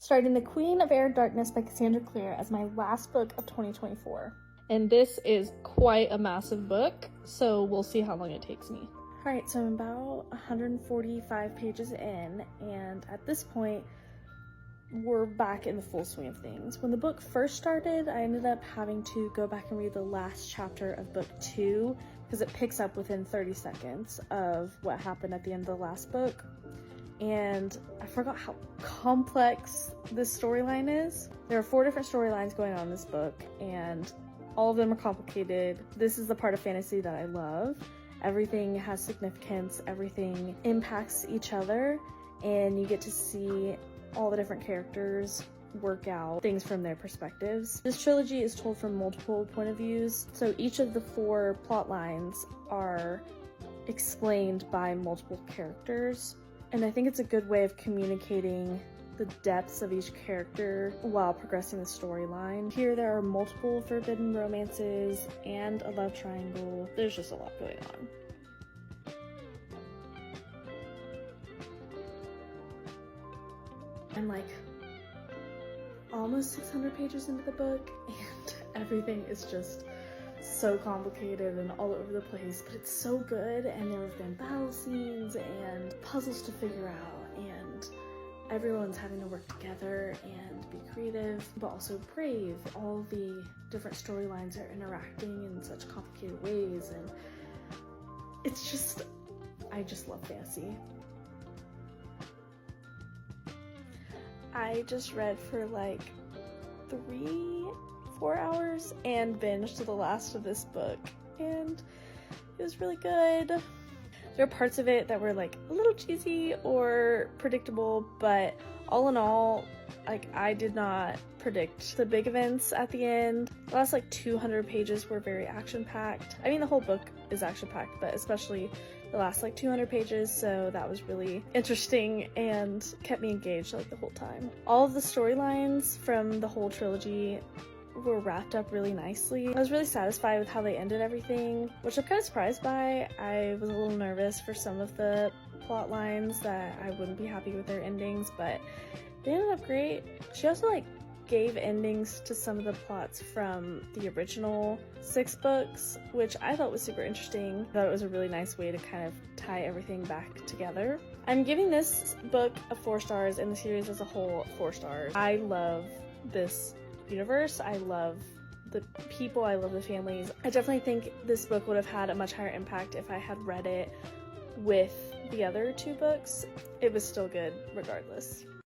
starting The Queen of Air Darkness by Cassandra Clare as my last book of 2024. And this is quite a massive book, so we'll see how long it takes me. Alright, so I'm about 145 pages in, and at this point, we're back in the full swing of things. When the book first started, I ended up having to go back and read the last chapter of book 2 because it picks up within 30 seconds of what happened at the end of the last book. And I forgot how complex this storyline is. There are 4 different storylines going on in this book, and all of them are complicated. This is the part of fantasy that I love. Everything has significance, everything impacts each other, and you get to see all the different characters work out things from their perspectives. This trilogy is told from multiple point of views, so each of the 4 plot lines are explained by multiple characters, and I think it's a good way of communicating the depths of each character while progressing the storyline. Here there are multiple forbidden romances and a love triangle. There's just a lot going on. I'm like almost 600 pages into the book, and everything is just so complicated and all over the place, but it's so good, and there have been battle scenes and puzzles to figure out, and everyone's having to work together and be creative, but also brave. All the different storylines are interacting in such complicated ways, and it's just, I just love fantasy. I just read for like 3-4 hours and binged the last of this book, and it was really good. There are parts of it that were like a little cheesy or predictable, but all in all, like, I did not predict the big events at the end. The last like 200 pages were very action-packed. I mean, the whole book is action-packed, but especially the last like 200 pages, so that was really interesting and kept me engaged like the whole time. All of the storylines from the whole trilogy were wrapped up really nicely. I was really satisfied with how they ended everything, which I'm kind of surprised by. I was a little nervous for some of the plot lines that I wouldn't be happy with their endings, but they ended up great. She also like gave endings to some of the plots from the original 6 books, which I thought was super interesting. I thought it was a really nice way to kind of tie everything back together. I'm giving this book a 4 stars and the series as a whole 4 stars. I love this universe. I love the people. I love the families. I definitely think this book would have had a much higher impact if I had read it with the other 2 books. It was still good regardless.